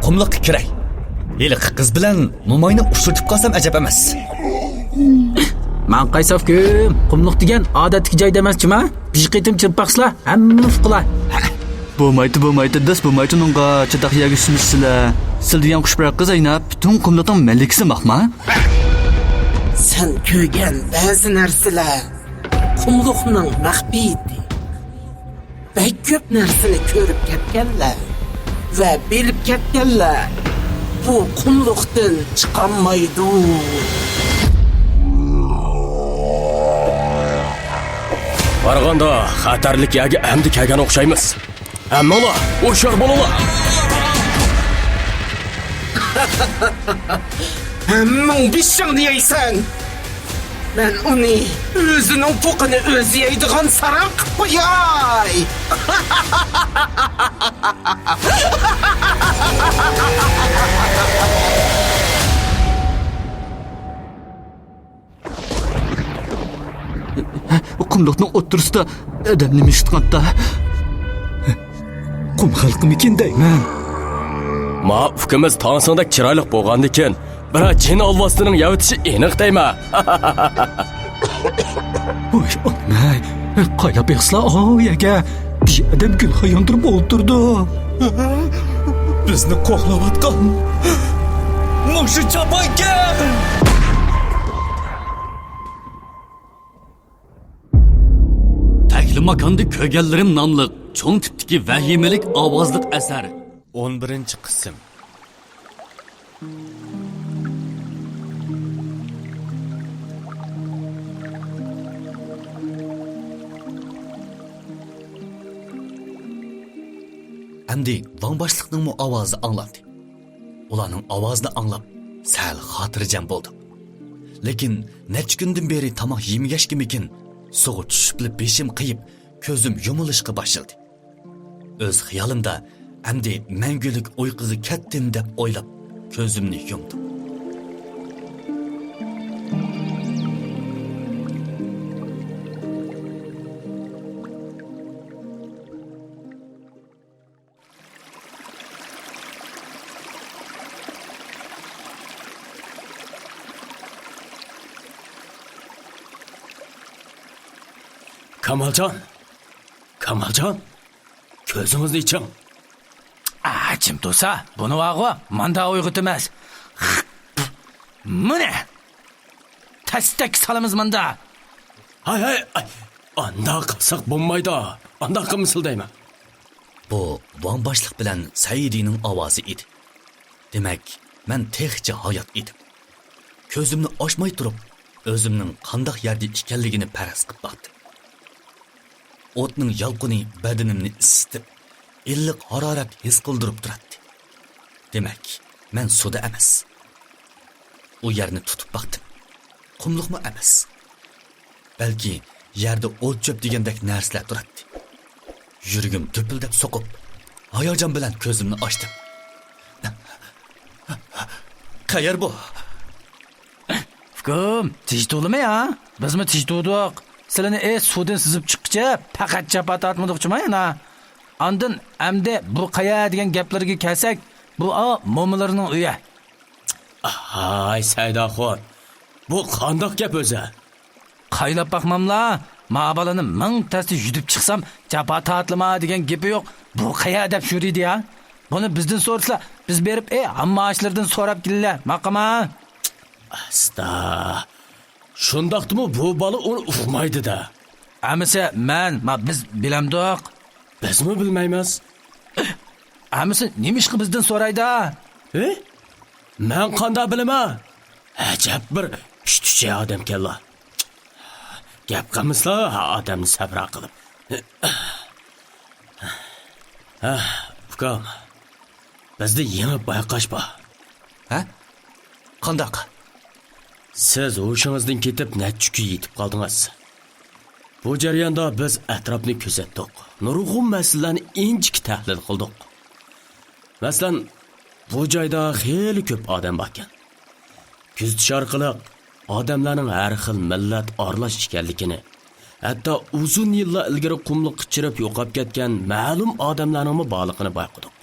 qumliqqa kiray. Heliqi qiz bilan mo'mayni ushlatib qolsam ajab emas. Men qaysofkim, qumliq degan odatdagi joy emas-chima? Biqitim chirpaqslar, hamma fuqlar. Bo'lmaydi, das bo'lmaydi unga chidaq yagishmisizlar. Sil degan qushbirak qiz aynab, butun qumliqning malikasi maqma. Sen ko'rgan ba'zi narsalar qumliqning maxfiyati. Bek ko'p narsani ko'rib ketganlar va bilib ketganlar. Bu qumliqdan chiqolmaydi. Qaraganda xatarlik yagi endi kelgan o'xshaymiz. Ammolar, o'shar bolalar. Hammang bishing deysan. Men uni o'zining po'qini o'zi yeydigan saran qilib qo'yay. Qumliqning o'ttirisida odamni mishitqanda. Qum xalqimikin deyman. Ma ukimiz tansingdak chiroyli bo'lgandikin, biroq jin olvosining yavitishi aniq deyma. Voy, onay, qayda beqslar oyaga bir odam gul xayondirib o'ltirdi. Bizni qo'g'layotgan mushu chaponga. Makanda ko'rganlarim nomli cho'ng tipdagi vahimalik ovozliq asar 11-qism. Endi vangboshliqning ovozi anglandi. Ularning ovozini anglab sal xotirjam bo'ldim. Lekin necha kundan beri tomoq yemagashkimikin so'g'ib tushib beshim qiyib ko'zim yumilishga boshladi. O'z xiyolimda endi mangulik uyquga ketdim deb o'ylab ko'zimni yumdim. Kamaljon, ko'zingizni iching. Jim tursa, buni vaqo, manda uyg'otmas. Mana tastak salamiz manda. Hay, anda qilsak bo'lmaydi. Anda qilmisil deyman. Bu vangboshliq bilan Saidining ovozi edi. Demak, men texcha hayot edim. Ko'zimni ochmay turib, o'zimning qandoq yerda ekanligini faraz qilib baqdim. O'tning yalqini badanimni isitib, illiq harorat his qildirib turadi. Demak, men suvda emas. U yerni tutib baqdim. Qumliqmi emas. Balki yerda o't cho'p degandek narsalar turadi. Yuragim to'pildab so'qib, hayajon bilan ko'zimni ochdim. Qayer bu? Fukum, tijdulimi ya? Bizmi tijdudik? Sizlarni suvdan sizib chiqqicha faqat chapat atmoqchimi yana? Andin amde bu qaya degan gaplarga kelsak, bu mo'minlarning uyi. Hay Saydaxon. Bu qandoq gap o'zi? Qaylab baqmamla, ma balani ming tasti yutib chiqsam, chapat atlama degan gapi yo'q. Bu qaya deb shuridi ya. Buni bizdan so'rasa, biz berib, hamma ashlardan so'rab kelinglar. Maqama. Asta. Shundaqdimi bu bola uni uqmaydi-da. Amisa biz bilamdiq. Bizmi bilmaymiz? Amisa nimishqi bizdan so'raydi? Men qanday bilaman? Ajab bir pishtucha odam kalla. Gap qilmaslar odamni sabr qilib. Ukam. Bizda yengib bayqash bor. Qandoq? Siz o'shingizdan ketib natchukka yetib qoldingiz. Bu jarayonda biz atrofni kuzatdik. Nurg'un masalalarni inchik tahlil qildik. Masalan, bu joyda xeyli ko'p odam bor ekan. Kuzatish orqali odamlarning har xil millat aralash ekanligini, hatto uzun yillar ilgari qumliq chirib yo'qab ketgan ma'lum odamlarning borligini bayqadik.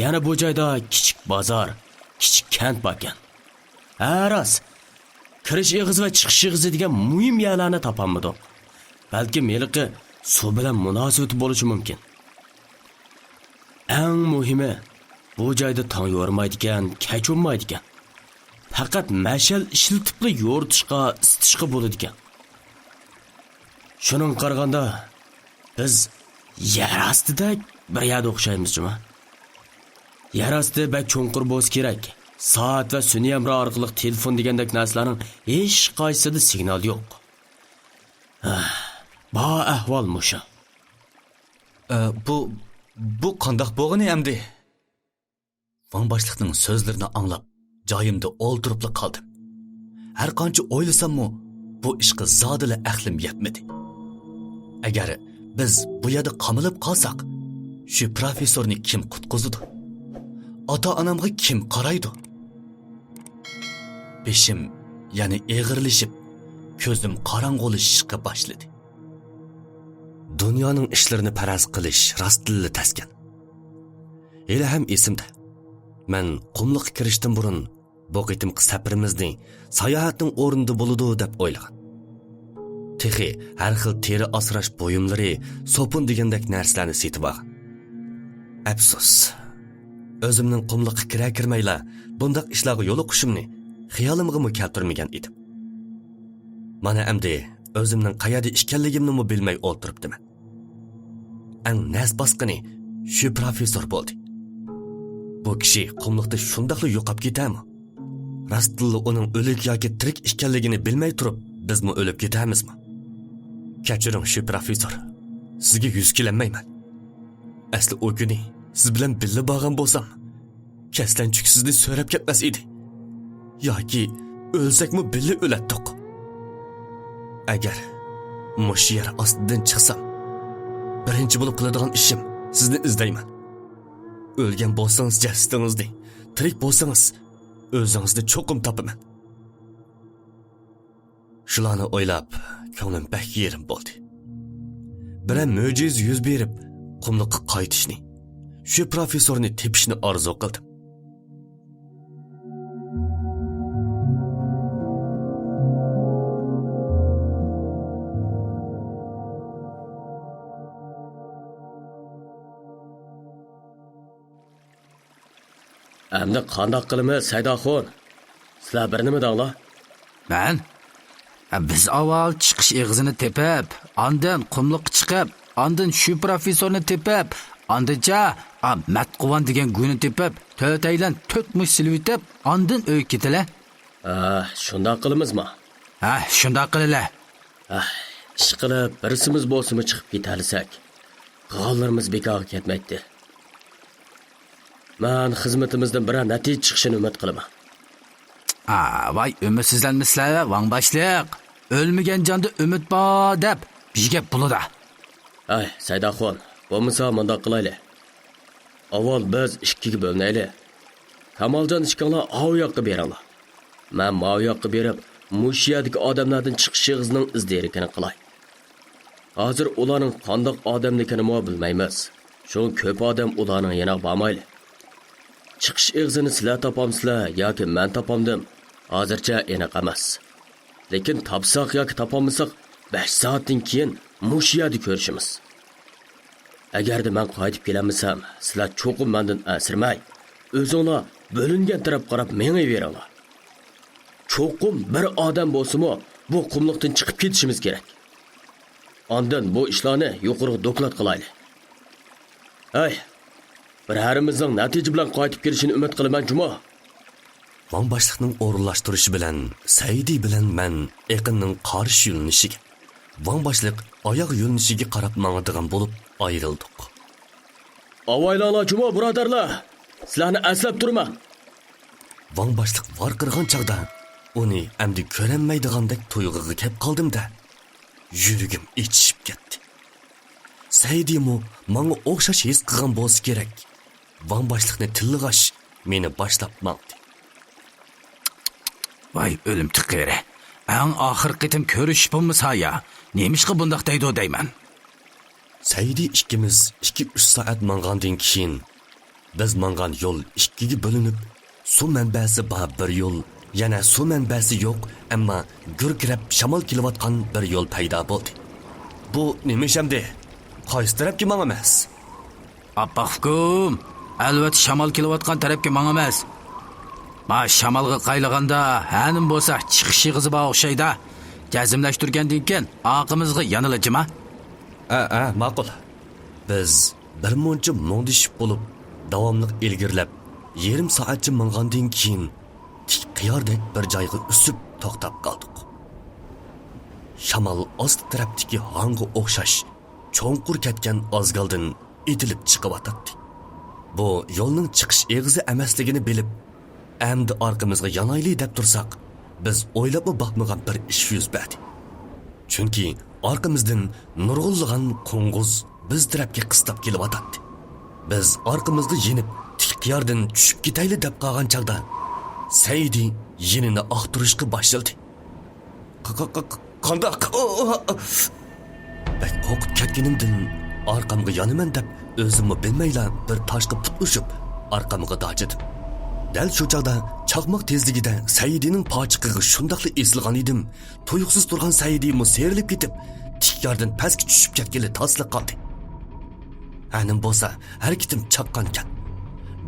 Yana bu joyda kichik bozor, kichik kent bor ekan. Rost. Kirish eg'iz va chiqish eg'izi degan muhim yerlarni topolmadik. Balki meliqi suv bilan munosabati bo'lishi mumkin. Eng muhimi, bu joyda tong yormaydi ekan, kech o'tmaydi ekan. Faqat mashal ishlatibli yo'ritishga, isitishga bo'ladi ekan. Shuning qaraganda biz yer ostida bir yerda o'xshaymiz juma. Yer osti bak cho'nqur bo'lsa kerak. Soat va sun'iy amro orqali telefon degandek narsalarning hech qaysida signal yo'q. Bu ahvol musha. Bu qandaq bo'lg'ini endi? Van boshliqning so'zlarini anglab, joyimda o'ltiribla qoldim. Har qancha o'ylasammi, bu ishga zodila aqlim yetmadi. Agar biz bu yerda qamilib qolsak, shu professorni kim qutqizadi? Ota-onamga kim qaraydi? Beshim yana eg'irlashib, ko'zim qorong'ulashishga boshladi. Dunyoning ishlarini faraz qilish rostdilli taskan. Hali ham esimda. Men qumliqqa kirishdan burun bu qitimqi safarimizning sayohatning o'rnida bo'ladi deb o'ylagan. Texi har xil teri asrash buyumlari, sopun degandek narsalarni setib olgan. Afsus. O'zimning qumliqqa kirmayla bundaq ishlarga yo'l qo'yishimni xiyolimga keltirmagan edim. Mana endi o'zimning qayerda ekanligimni bilmay o'ltiribdiman. Ang nas bosqini shu professor bo'ldi. Bu kishi qumliqda shundaqli yo'qab ketami? Rastdilli uning o'lik yoki tirik ekanligini bilmay turib, bizmi o'lib ketamizmi? Kechiring shu professor. Sizga yuz kelanmayman. Asli o kuni siz bilan birga bo'lgan bo'lsam, kaslanchuk sizni so'rab ketmas edi. Yoki o'lsakmi birga o'latdik. Agar mush yer ostidan chiqsam, birinchi bo'lib qiladigan ishim sizni izlayman. O'lgan bo'lsangiz jasadingizni, tirik bo'lsangiz o'zingizni cho'qim topaman. Shularni o'ylab, ko'nglim bak yerim bo'ldi. Biram mo'jiz yuz berib, qumliqqa qaytishni, shu professorni tepishni orzu qildim. Endi qandoq qilamiz, Saydoxon? Sizlar bir nima danglar? Men biz avval chiqish eg'izini tepib, ondan qumliqqa chiqib, ondan shu professorni tepib, ondacha Matquvan degan guyni tepib, to'taylan to'tmush silvitib, ondan uy ketila. Shundoq qilamizmi? Shundoq qilala. Ish qilib, birisimiz bo'lsimi chiqib ketalisak, g'ollarimiz bekorga ketmaydi. Men xizmatimizdan bir natija chiqishini umid qilaman. Voy umidsizlanmisizlar, Van boshliq. O'lmagan jonda umid bor deb bizga bulada. Saydoxon, bo'lmasa bundoq qilaylik. Avval biz ikkiga bo'linaylik. Kamoljon ishkanglar o yoqqa beringlar. Men bu yoqqa berib, mushiyadagi odamlardan chiqish yig'ining izdirikini qilay. Hozir ularning qandoq odamligini bilmaymiz. Shu ko'p odam ularning yana bormaydi. Chiqish eg'izini sizlar topamsizlar yoki men topamdim. Hozircha aniq emas. Lekin topsaq yoki topolmasak 5 soatdan keyin mushiyada ko'rishimiz. Agarda men qaytib kelamsam, sizlar cho'qim mendan asirmay, o'zinglar bo'lingan taraf qarab menga beringlar. Cho'qim bir odam bo'lsa-mu, bu qumliqdan chiqib ketishimiz kerak. Ondan bu ishlarni yuqori doklad qilaylik. Bir harimizning natija bilan qaytib kelishini umid qilaman, Juma. Van boshliqning o'rinlashtirishi bilan Saidi bilan men Eqinning qarish yo'linishiga, Van boshliq oyoq yo'linishiga qarab mangadigan bo'lib ayrildik. Avaylanlar Juma birodarlar, sizlarni aslab turman. Van boshliq varqirgan chaqda uni endi ko'ranmaydigandek tuyg'uga kelib qoldim-da, yuragim ichishib ketdi. Saidi mu menga o'xshash his qilgan bo'lsa kerak. Van boshliqni tilg'ash meni boshlab maqdi. Voy o'lim tiqiri. Eng oxir qitim ko'rish bo'lmasa ya, nemishqa bundaq deydi deyman. Saidi ikkimiz 2-3 soat mangandan keyin Biz mangan yo'l ikkiga bo'linib, suv manbasi bor bir yo'l, yana suv manbasi yo'q, ammo gurkirab shamol kelayotgan bir yo'l paydo bo'ldi. Bu nima shamdi? Qaysi tarafga mangamiz? Appa hukum, albatta shamol kelayotgan tarafga mangamiz. Ma shamolga qaylaganda hanim bo'lsa chiqish yig'izi bor o'xshaydi. Jazmlashtirgandan keyin oqimizga yanilajima. Ma'qul. Biz bir muncha mo'ndishib bo'lib, davomli ilgirlab, yarim soatcha mangandan keyin tik qiyordek bir joyga usib to'xtab qoldik. Shamol ost tarafdagi hanga o'xshash cho'nqur ketgan ozgaldin etilib chiqib o'tdi. Bu yo'lning chiqish eg'izi emasligini bilib, endi orqamizga yanayli deb tursak, biz o'ylab boqmagan bir ish yuz berdi. Chunki orqamizdan nurg'unlagan qo'ng'iz biz tarafga qistab kelib o'tdi. Biz orqamizga yenib, tik qiyordan tushib ketayli deb qolgan chaqda Saidi yenini oqtirishga boshladi. Qandoq? Ben qo'rqib ketganimdan orqamga yonaman deb o'zimni bilmayla bir toshga putlushib orqamga dojidim. Dal shu chaqda chaqmoq tezligida Saidining pochiqiga shundoqli esilgan edim. Tuyuqsiz turgan Saidi serilib ketib, tik yordan pastga tushib ketgili tasliq qoldi. Anim bo'lsa, harakatim chaqqan ekan.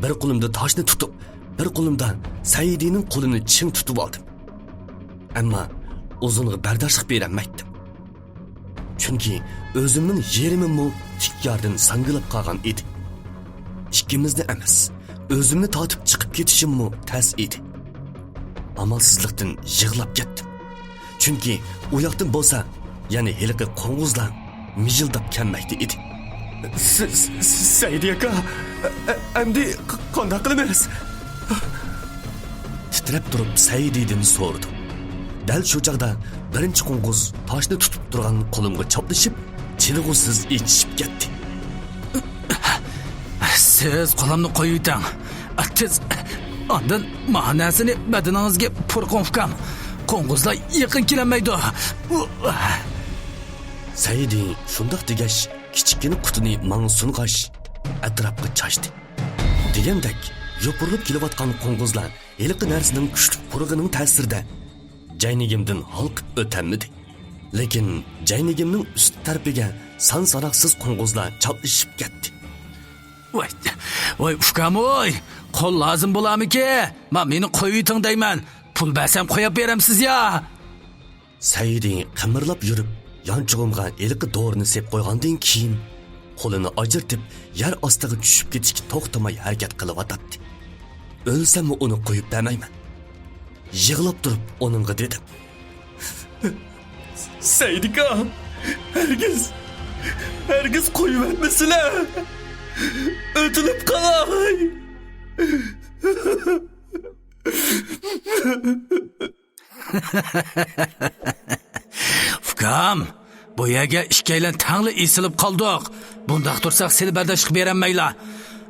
Bir qo'limda toshni tutib, bir qo'limda Saidining qo'lini ching tutib oldim. Ammo uzunga bardoshlik berolmaydim. Chunki o'zimning yerimimni tik yordan sangilib qolgan edi. Ikkimizni emas, o'zimni tortib chiqib ketishimmi tas edi. Amalsizlikdan yig'lab ketdim. Chunki u yoqdan bo'lsa, yana heliqi qo'ng'izlar mijildab kelmoqda edi. Saidi aka, endi qanday qilamiz? Titrab turib Saididan so'radim. Dal shu chaqda birinchi qo'ng'iz toshni tutib turgan qo'limga choplashib, chilg'usiz ichib ketdi. Siz qo'limni qo'ying. Tez ondan ma'nosini badaningizga purqonfkam. Qo'ng'izlar yaqin kelmaydi. Saidi shundoq degash kichikina qutini manga sunqash atrofga chashdi. Degandek, yopirilib kelayotgan qo'ng'izlar eliqi narsaning kuchli purg'ining ta'sirida jaynigimdan halqib o'tamidi. Lekin jaynigimning ust tarafiga son-sanoqsiz qo'ng'izlar choplashib ketdi. Voy ufkam oy, qo'l lozim bo'lamiki? Meni qo'yiting deyman. Pul bersam qo'yib beramsiz ya. Saidi qimirlab yurib, yonchug'imga eliqi do'rini sep qo'ygandan keyin qo'lini ajirtib, yer ostiga tushib ketishga to'xtamay harakat qilib o'tdi. O'lsam uni qo'yib bermayman. Yig'lab turib onunga dedim. Saidika, herkes qo'yib etmesiler. Ötülüp qalay. Fukam, bu yerga ishkaylan tangli esilib qoldik. Bundaq tursak seni bardoshlik beranmayla.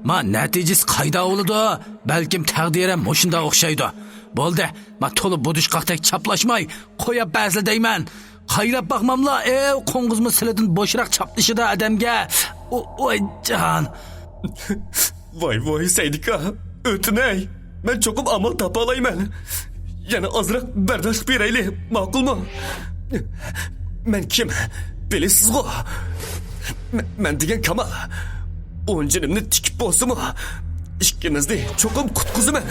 Ma natijasi qayda bo'ladi? Balkim taqdirim mushunda o'xshaydi. Bo'ldi, ma to'lib budishqaqdek chaplashmay qo'yib ba'zil deyman. Qayrab baqmamla, qo'ng'izmi silidan bo'shroq chaplashida odamga. Oy can. Voy Saidika, o'tinay. Men cho'qib amal topa olayman. Yana ozroq bardoshlik berayli, ma'qulmi? Men kim? Bilasizmi? Men degan Kamal. O'njinimni tikib bo'lsimi? Ikkimizni cho'qib qutqizaman.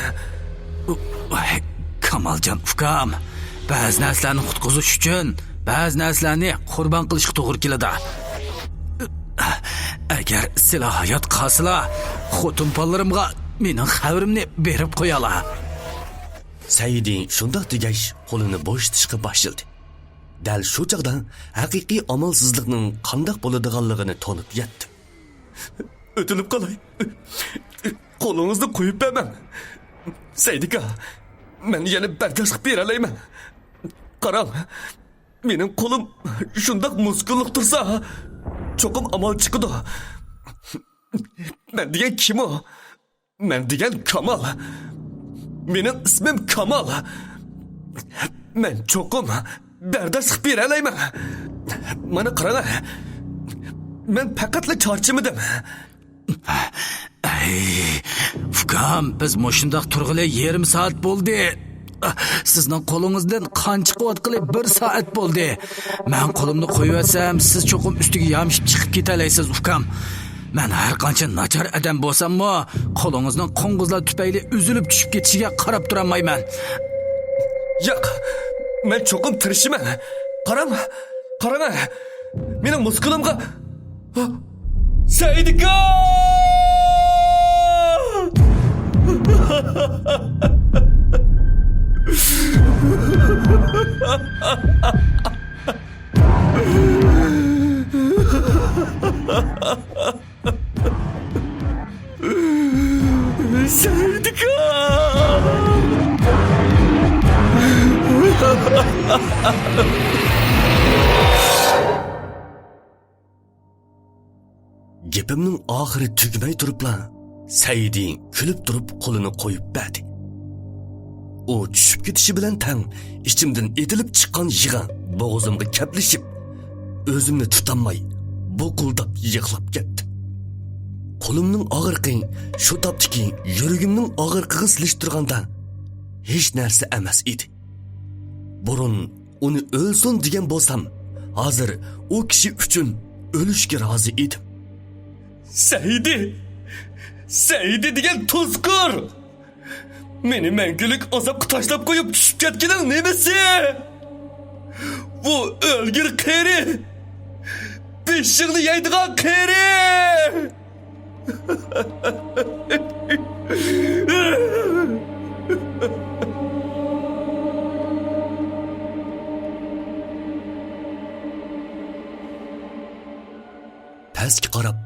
Kamaljon ukam, ba'zi narsalarni qutqizish uchun ba'zi narsalarni qurbon qilishga to'g'ri keladi. Agar sizlar hayot qolsalar, xotin-polarimga mening xabarimni berib qo'yalar. Saidi shundoq degash qo'lini bo'shatishga boshladi. Dal shu chaqda haqiqiy amalsizlikning qandoq bo'ladiganligini tonib yetdi. O'tilib qolay. Qo'lingizni qo'yib bermang. Saidika, men yana bardoshlik bera olmayman. Qarang, mening qo'lim shundoq muskulliq tursa, cho'qim amal chiqadi. Men degan kim o? Men degan Kamal. Mening ismim Kamal. Men cho'qim bardoshlik bera olmayman. Mana qarang. Men faqatla charchimidim. Ukam, biz mushundoq turg'ili yarim soat bo'ldi. Sizning qo'lingizdan qon chiqayotgani 1 soat bo'ldi. Men qo'limni qo'yaversam, siz cho'qim ustiga yamishib chiqib ketalaysiz, ukam. Men har qancha nachar odam bo'lsam-mo, qo'lingizning qo'ng'izlar tufayli uzilib tushib ketishiga qarab turolmayman. Yo'q, men cho'qim tirishman. Qarang, mening muskulimga Saidika! Gapimning oxiri tugmay turibla, Saidi kulib turib qo'lini qo'yib berdi. U tushib ketishi bilan tang ichimdan etilib chiqqan yig'a bo'g'zimga kaplashib, o'zimni tutamay bo'quldab yig'lab ketdi. Qo'limning og'riqi shu topdiki, yuragimning og'riqiga silishtirganda hech narsa emas edi. Burun uni o'lsin degan bo'lsam, hozir u kishi uchun o'lishga rozi edim. Saidi degan tuzkur! Meni mangulik azobga tashlab qo'yib tushib ketganing nimasi? Bu o'lgir qeri! Beshig'ni yeydigan qeri! Pastga qarab,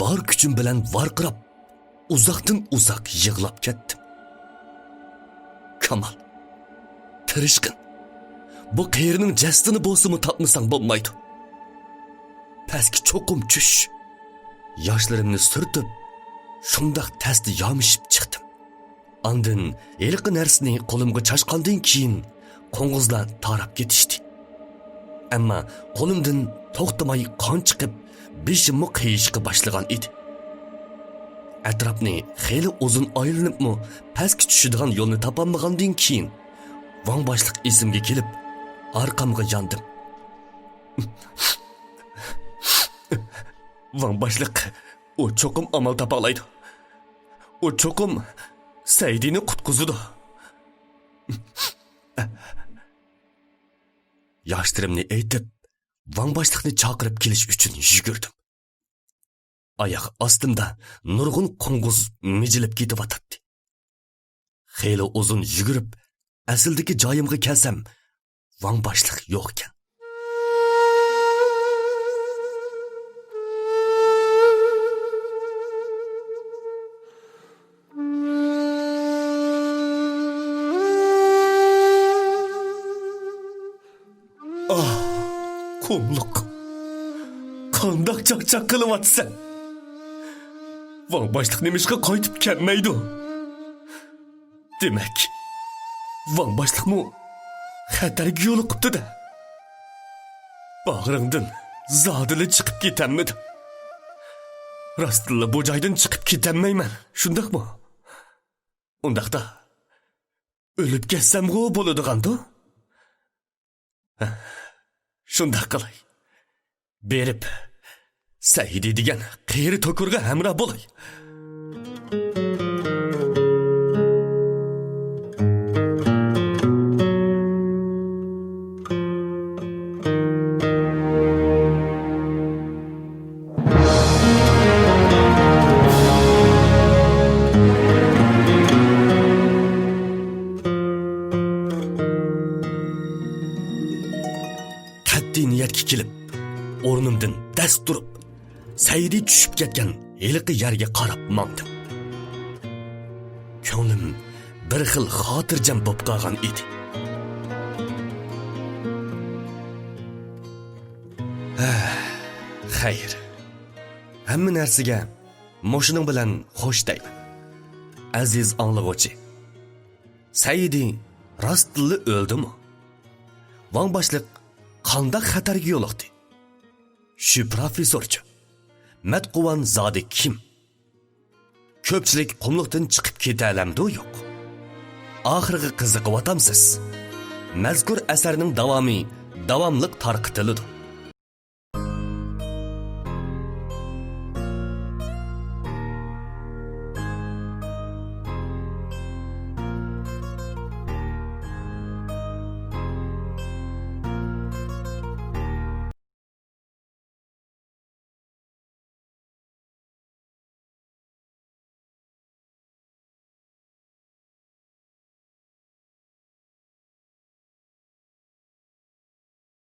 bor kuchim bilan varqirab, uzoqdan uzoq yig'lab ketdim. Kamal, tirishqin. Bu qerining jasdini bo'lsa-mu topmasang bo'lmaydi. Pastga cho'qim tush. Yoshlarimni surtib, shundoq tasdi yomishib chiqdim. Andin elqi narsani qo'limga chashqandan keyin qo'ng'izlar tarab ketishdi. Ammo qo'limdan to'xtamay qon chiqib, beshimni qiyishga boshlagan edi. Atrofni xeyli uzun aylanibmi pastga tushadigan yo'lni topolmagandan keyin Van boshliq esimga kelib, orqamga yondim. Van boshliq, u cho'qim amal topa oladi. U cho'qim Saidini qutqizadi. Yoshlarimni aytib, Van boshliqni chaqirib kelish uchun yugurdim. Oyoq ostimda nurg'un qo'ng'iz mijilib ketyapti. Xeyli uzun yugurib, asldagi joyimga kelsam, Van boshliq yo'q ekan. Qumluq. Qandoq chaqchaq qilyapsan? Van boshliq nimishqa qaytib kelmaydi? Demak, Van boshliqmi xatarga yo'liqibdi-da. Bag'ringdan zodili chiqib ketamidi? Rostilla bu joydan chiqib ketammayman, shundaqmi? Undaqda o'lib ketsam-g'u bo'ladigan-da? Shundoq qilay. Berib, Saidi degan qeri to'kurga hamroh bo'lay. Qat'iy niyatga kelib, o'rnimdan dast turib, Saidi tushib ketgan eliqi yerga qarab mangdim. Ko'nglim bir xil xotirjam bo'lib qolgan edi. Xayr. Hamma narsaga moshining bilan xo'sh deyman. Aziz anglag'uvchi. Saidi rostli o'ldimi? Van boshliq qanday xatarga yo'liqdi? Shu professorchi Matquvan zodi kim? ko'pchilik qumliqdan chiqib ketalamdi yo'q. Oxirgi qiziqib o'tamsiz. Mazkur asarning davomli tarqitiladi.